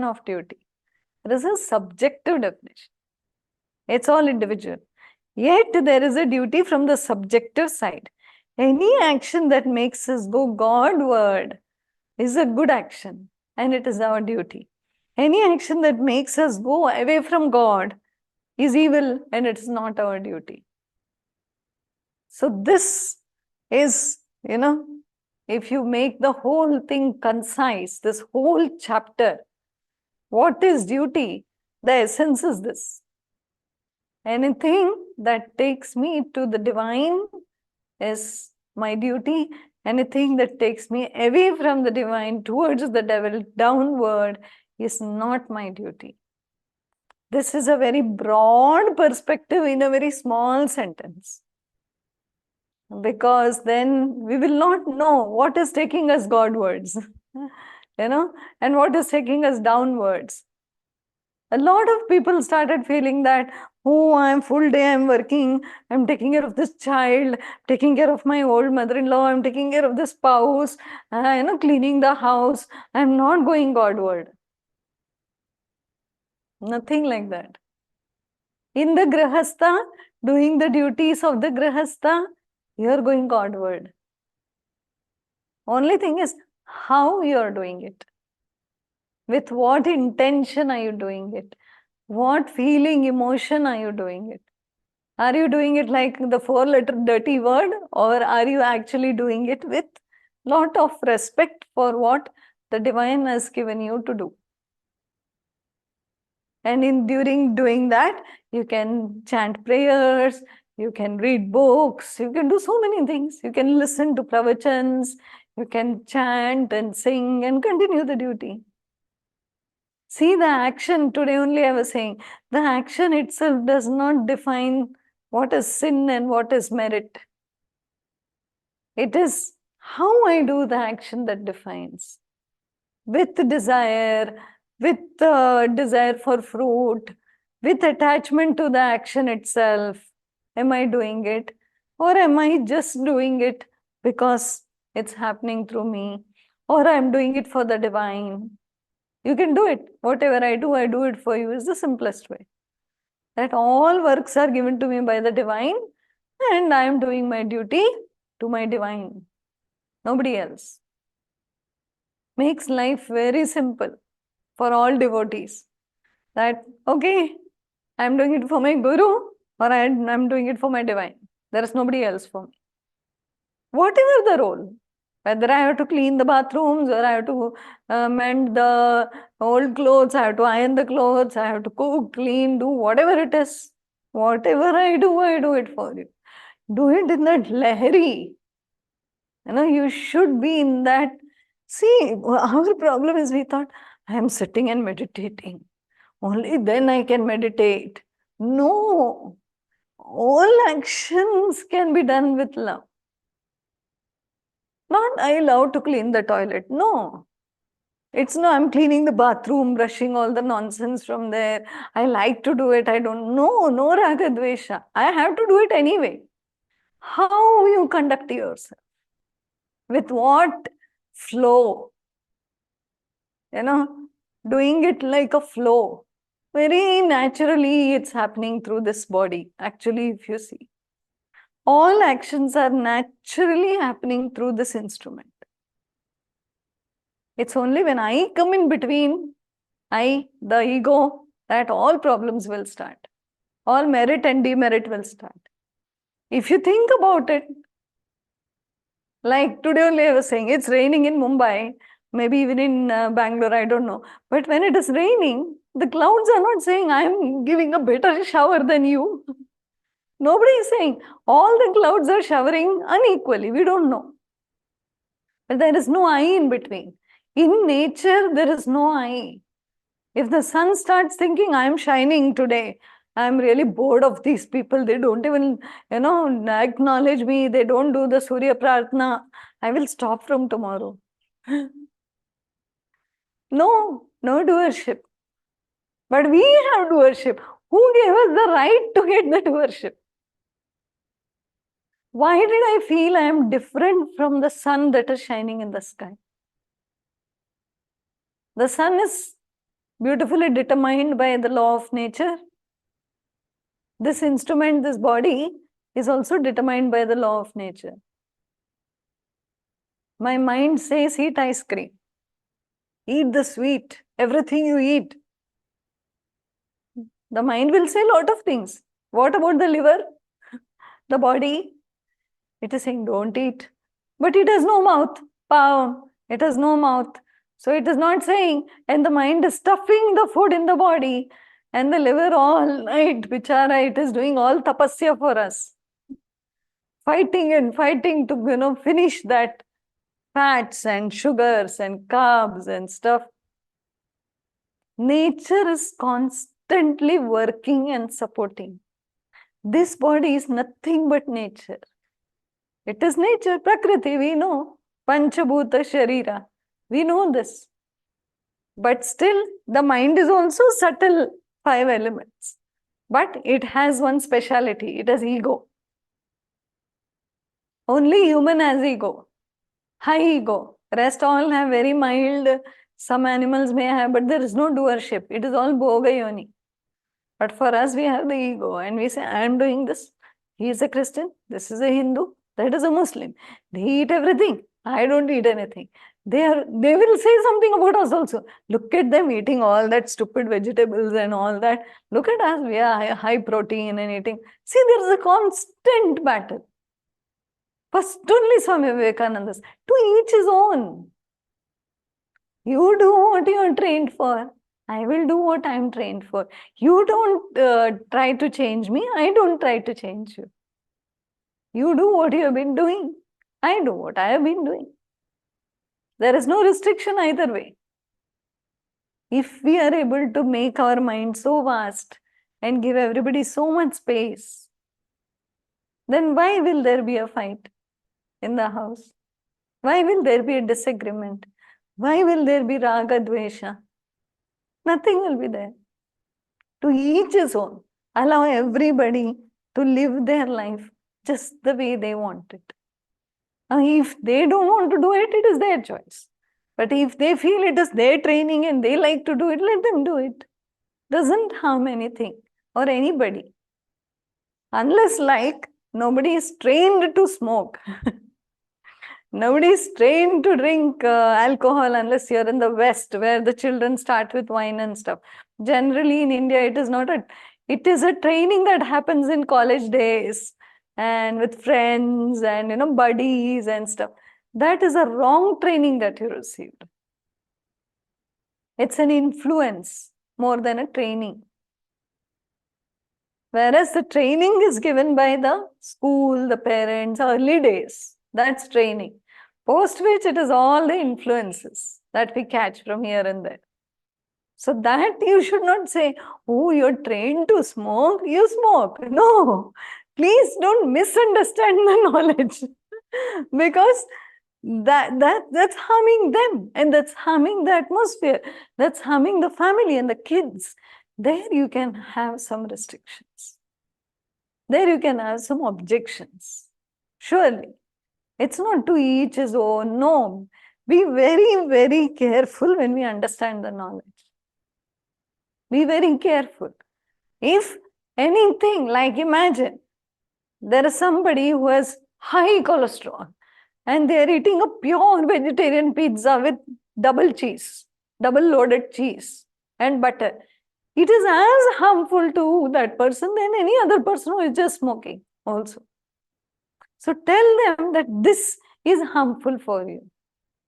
of duty. There is a subjective definition. It's all individual. Yet there is a duty from the subjective side. Any action that makes us go Godward is a good action, and it is our duty. Any action that makes us go away from God is evil, and it is not our duty. So this is, if you make the whole thing concise, this whole chapter, what is duty? The essence is this. Anything that takes me to the divine is my duty. Anything that takes me away from the divine towards the devil, downward, is not my duty. This is a very broad perspective in a very small sentence. Because then we will not know what is taking us Godwards, and what is taking us downwards. A lot of people started feeling that, oh, I'm full day, I'm working, I'm taking care of this child, taking care of my old mother-in-law, I'm taking care of the spouse, cleaning the house, I'm not going Godward. Nothing like that. In the Grihastha, doing the duties of the Grihastha, you're going Godward. Only thing is how you're doing it. With what intention are you doing it? What feeling, emotion are you doing it? Are you doing it like the 4-letter dirty word, or are you actually doing it with lot of respect for what the divine has given you to do? And during doing that, you can chant prayers, you can read books, you can do so many things. You can listen to pravachans, you can chant and sing and continue the duty. See, the action, today only I was saying, the action itself does not define what is sin and what is merit. It is how I do the action that defines. With desire, with desire for fruit, with attachment to the action itself. Am I doing it? Or am I just doing it because it's happening through me? Or I'm doing it for the divine? You can do it. Whatever I do it for you is the simplest way. That all works are given to me by the divine, and I am doing my duty to my divine. Nobody else. Makes life very simple for all devotees. That, okay, I'm doing it for my guru, or I'm doing it for my divine. There is nobody else for me. Whatever the role, whether I have to clean the bathrooms, or I have to mend the old clothes, I have to iron the clothes, I have to cook, clean, do whatever it is. Whatever I do it for you. Do it in that lahari. You should be in that. See, our problem is we thought, I am sitting and meditating. Only then I can meditate. No. All actions can be done with love. Not I love to clean the toilet. No. It's no, I'm cleaning the bathroom, brushing all the nonsense from there. I like to do it. I don't. No raga dvesha. I have to do it anyway. How you conduct yourself? With what flow? Doing it like a flow. Very naturally, it's happening through this body. Actually, if you see, all actions are naturally happening through this instrument. It's only when I come in between, the ego, that all problems will start. All merit and demerit will start. If you think about it, like today only I was saying, it's raining in Mumbai, maybe even in Bangalore, I don't know. But when it is raining, the clouds are not saying, I'm giving a better shower than you. Nobody is saying. All the clouds are showering unequally. We don't know. But there is no I in between. In nature, there is no I. If the sun starts thinking, I'm shining today, I'm really bored of these people. They don't even, acknowledge me. They don't do the Surya Prarthana. I will stop from tomorrow. No doership. But we have doership. Who gave us the right to get the doership? Why did I feel I am different from the sun that is shining in the sky? The sun is beautifully determined by the law of nature. This instrument, this body, is also determined by the law of nature. My mind says eat ice cream, eat the sweet, everything you eat. The mind will say a lot of things. What about the liver, the body? It is saying don't eat. But it has no mouth. Pow, it has no mouth. So it is not saying, and the mind is stuffing the food in the body, and the liver all night, bichara, it is doing all tapasya for us. Fighting and fighting to, finish that fats and sugars and carbs and stuff. Nature is constantly working and supporting. This body is nothing but nature. It is nature, Prakriti, we know. Panchabhuta Sharira. We know this. But still, the mind is also subtle 5 elements. But it has one speciality. It has ego. Only human has ego. High ego. Rest all have very mild. Some animals may have, but there is no doership. It is all bhoga yoni. But for us, we have the ego. And we say, I am doing this. He is a Christian. This is a Hindu. That is a Muslim. They eat everything. I don't eat anything. They will say something about us also. Look at them eating all that stupid vegetables and all that. Look at us. We are high protein and eating. See, there is a constant battle. First, only Swami Vivekananda says, to each his own. You do what you are trained for. I will do what I am trained for. You don't try to change me. I don't try to change you. You do what you have been doing. I do what I have been doing. There is no restriction either way. If we are able to make our mind so vast and give everybody so much space, then why will there be a fight in the house? Why will there be a disagreement? Why will there be raga dvesha? Nothing will be there. To each his own. Allow everybody to live their life just the way they want it. If they don't want to do it, it is their choice. But if they feel it is their training and they like to do it, let them do it. Doesn't harm anything or anybody. Unless nobody is trained to smoke. Nobody is trained to drink alcohol unless you're in the West, where the children start with wine and stuff. Generally in India, it is a training that happens in college days and with friends and buddies and stuff. That is a wrong training that you received. It's an influence more than a training. Whereas the training is given by the school, the parents, early days. That's training. Post which it is all the influences that we catch from here and there. So that you should not say, oh, you're trained to smoke, you smoke. No, please don't misunderstand the knowledge. Because that's harming them, and that's harming the atmosphere. That's harming the family and the kids. There you can have some restrictions. There you can have some objections. Surely. It's not to each his own. No. Be very, very careful when we understand the knowledge. Be very careful. If anything, imagine, there is somebody who has high cholesterol and they are eating a pure vegetarian pizza with double cheese, double loaded cheese and butter. It is as harmful to that person than any other person who is just smoking also. So tell them that this is harmful for you.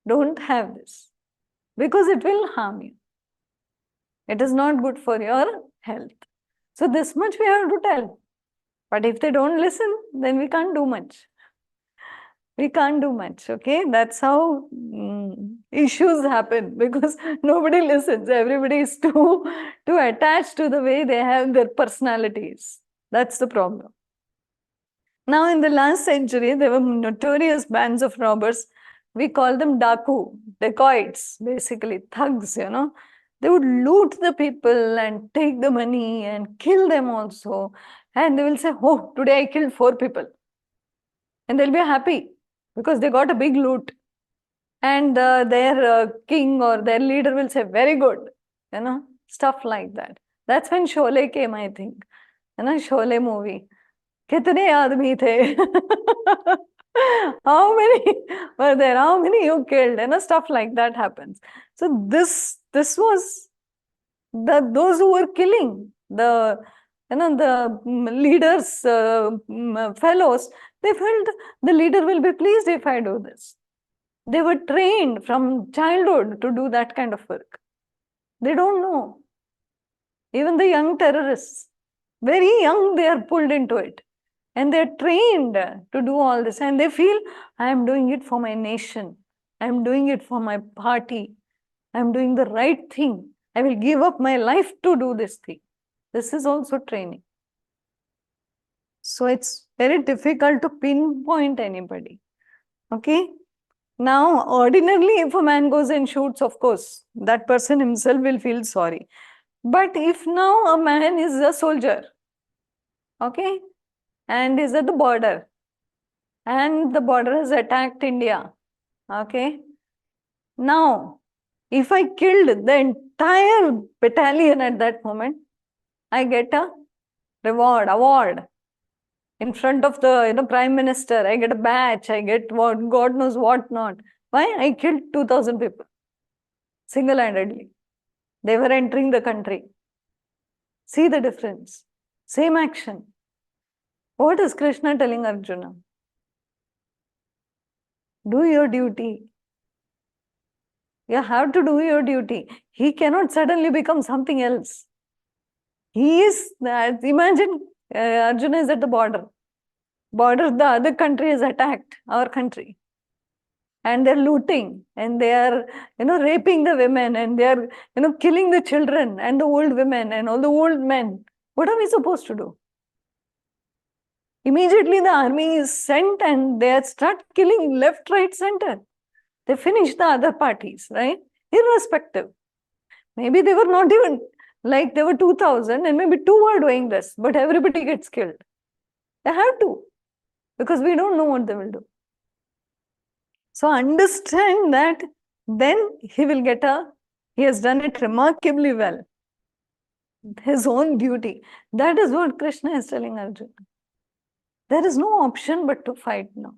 Don't have this because it will harm you. It is not good for your health. So this much we have to tell. But if they don't listen, then we can't do much. We can't do much, okay? That's how issues happen because nobody listens. Everybody is too attached to the way they have their personalities. That's the problem. Now, in the last century, there were notorious bands of robbers. We call them daku, dacoits, basically thugs, They would loot the people and take the money and kill them also. And they will say, oh, today I killed 4 people. And they'll be happy because they got a big loot. And their king or their leader will say, very good, stuff like that. That's when Sholay came, I think. Sholay movie. Kitne aadmi the? How many were there? How many you killed? Stuff like that happens. So this was those who were killing the leaders, fellows. They felt the leader will be pleased if I do this. They were trained from childhood to do that kind of work. They don't know. Even the young terrorists, very young, they are pulled into it. And they're trained to do all this. And they feel, I am doing it for my nation. I am doing it for my party. I am doing the right thing. I will give up my life to do this thing. This is also training. So it's very difficult to pinpoint anybody. Okay? Now, ordinarily, if a man goes and shoots, of course, that person himself will feel sorry. But if now a man is a soldier, okay, and is at the border, and the border has attacked India, okay, now, if I killed the entire battalion at that moment, I get a award in front of the Prime Minister. I get a badge. I get what God knows what not. Why? I killed 2,000 people single-handedly. They were entering the country. See the difference. Same action. What is Krishna telling Arjuna? Do your duty. You have to do your duty. He cannot suddenly become something else. He is, imagine Arjuna is at the border. The other country is attacked, our country. And they're looting, and they are, raping the women, and they are, killing the children, and the old women, and all the old men. What are we supposed to do? Immediately the army is sent, and they start killing left, right, center. They finish the other parties, right? Irrespective. Maybe they were not even, like there were 2,000, and maybe 2 were doing this, but everybody gets killed. They have to, because we don't know what they will do. So understand that, then he has done it remarkably well. His own duty. That is what Krishna is telling Arjuna. There is no option but to fight now.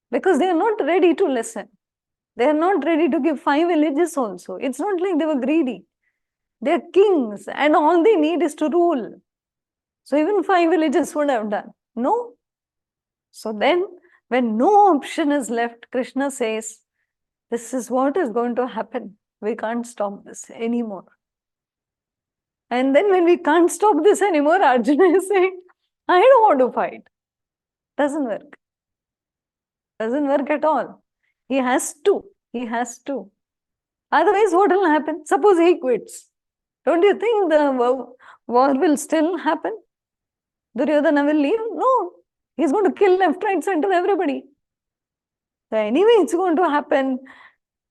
Because they are not ready to listen. They are not ready to give 5 villages also. It's not like they were greedy. They are kings, and all they need is to rule. So even 5 villages would have done. No. So then, when no option is left, Krishna says, this is what is going to happen. We can't stop this anymore. And then when we can't stop this anymore, Arjuna is saying, I don't want to fight. Doesn't work. Doesn't work at all. He has to. He has to. Otherwise, what will happen? Suppose he quits. Don't you think the war will still happen? Duryodhana will leave? No. He's going to kill left, right, center, everybody. So anyway, it's going to happen.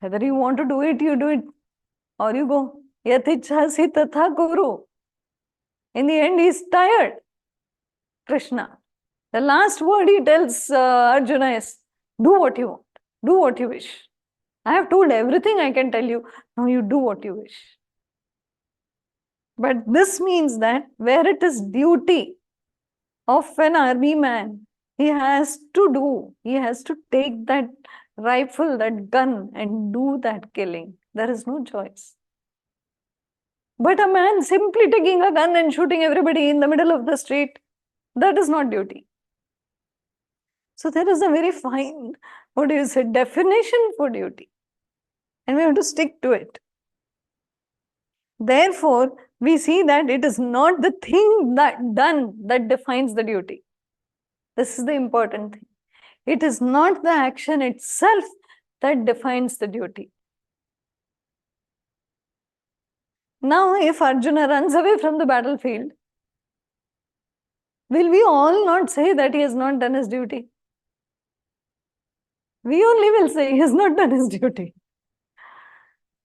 Whether you want to do it, you do it. Or you go. Yatichhasi tatha kuru. In the end, he's tired. Krishna. The last word he tells Arjuna is, do what you want. Do what you wish. I have told everything I can tell you. Now you do what you wish. But this means that where it is duty of an army man, he has to take that rifle, that gun, and do that killing. There is no choice. But a man simply taking a gun and shooting everybody in the middle of the street, that is not duty. So there is a very fine, definition for duty. And we have to stick to it. Therefore, we see that it is not the thing done that defines the duty. This is the important thing. It is not the action itself that defines the duty. Now, if Arjuna runs away from the battlefield, will we all not say that he has not done his duty? We only will say he has not done his duty.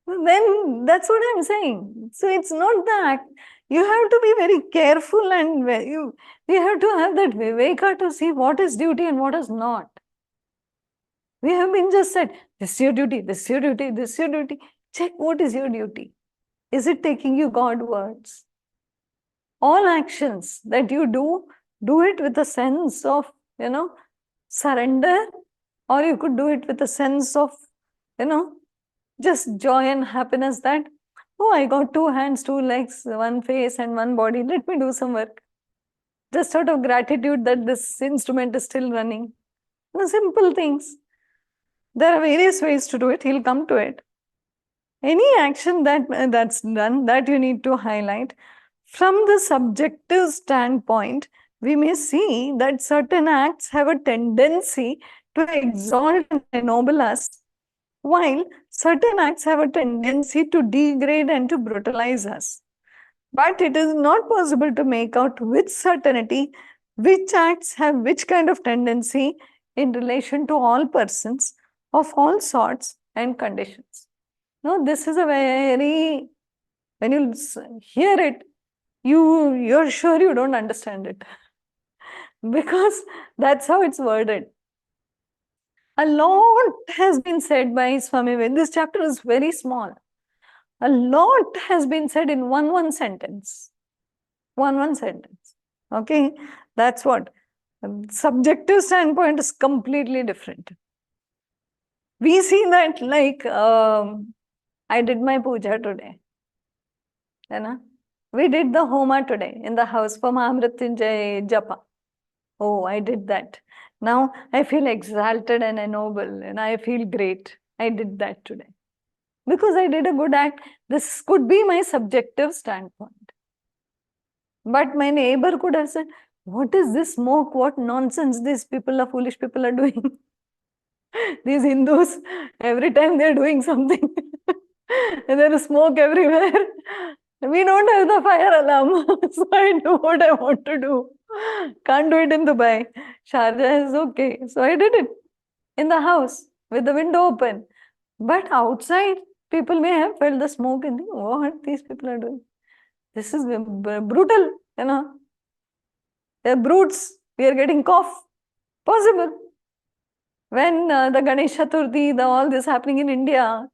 Then that's what I'm saying. So it's not that. You have to be very careful, and you have to have that viveka to see what is duty and what is not. We have been just said, this is your duty, this is your duty, this is your duty. Check what is your duty. Is it taking you Godwards? All actions that you do it with a sense of, surrender, or you could do it with a sense of, just joy and happiness that, oh, I got 2 hands, 2 legs, 1 face and 1 body. Let me do some work. Just out of gratitude that this instrument is still running. Simple things. There are various ways to do it. He'll come to it. Any action that's done that you need to highlight. From the subjective standpoint, we may see that certain acts have a tendency to exalt and ennoble us, while certain acts have a tendency to degrade and to brutalize us. But it is not possible to make out with certainty which acts have which kind of tendency in relation to all persons of all sorts and conditions. No, this is a very, when you hear it, you're sure you don't understand it. Because that's how it's worded. A lot has been said by Swami. This chapter is very small. A lot has been said in one sentence. One sentence. Okay, that's what. Subjective standpoint is completely different. We see that like I did my puja today. We did the homa today in the house for Mahamrityunjay Japa. Oh, I did that. Now I feel exalted and ennobled and I feel great. I did that today. Because I did a good act. This could be my subjective standpoint. But my neighbor could have said, what is this smoke? What nonsense these people, foolish people are doing. These Hindus, every time they're doing something, and there is smoke everywhere. We don't have the fire alarm, so I do what I want to do. Can't do it in Dubai. Sharjah is okay. So I did it in the house with the window open. But outside, people may have felt the smoke and think, what these people are doing. This is brutal, They're brutes. We are getting cough. Possible. When the Ganesh Chaturthi, all this happening in India,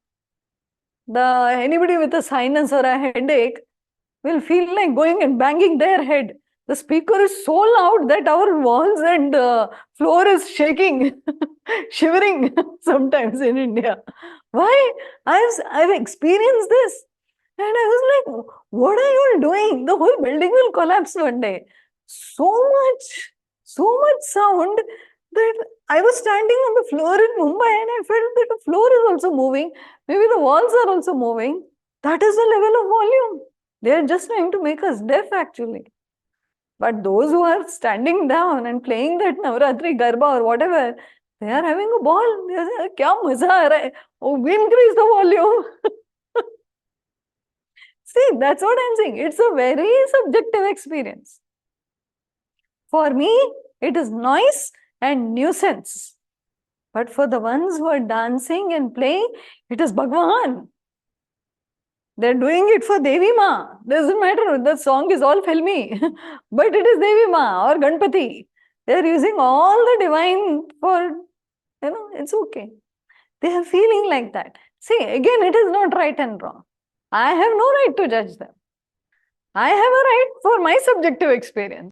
anybody with a sinus or a headache will feel like going and banging their head. The speaker is so loud that our walls and floor is shaking, shivering sometimes in India. Why? I've experienced this. And I was like, what are you all doing? The whole building will collapse one day. So much sound that I was standing on the floor in Mumbai and I felt that the floor is also moving. Maybe the walls are also moving. That is the level of volume. They are just trying to make us deaf actually. But those who are standing down and playing that Navratri Garba or whatever, they are having a ball. They are saying, kya maza aa raha hai? Oh, we increase the volume. See, that's what I'm saying. It's a very subjective experience. For me, it is noise and nuisance. But for the ones who are dancing and playing, it is Bhagwan. They're doing it for Devi Ma. Doesn't matter. The song is all filmy. But it is Devi Ma or Ganpati. They're using all the divine for, it's okay. They are feeling like that. See, again, it is not right and wrong. I have no right to judge them. I have a right for my subjective experience.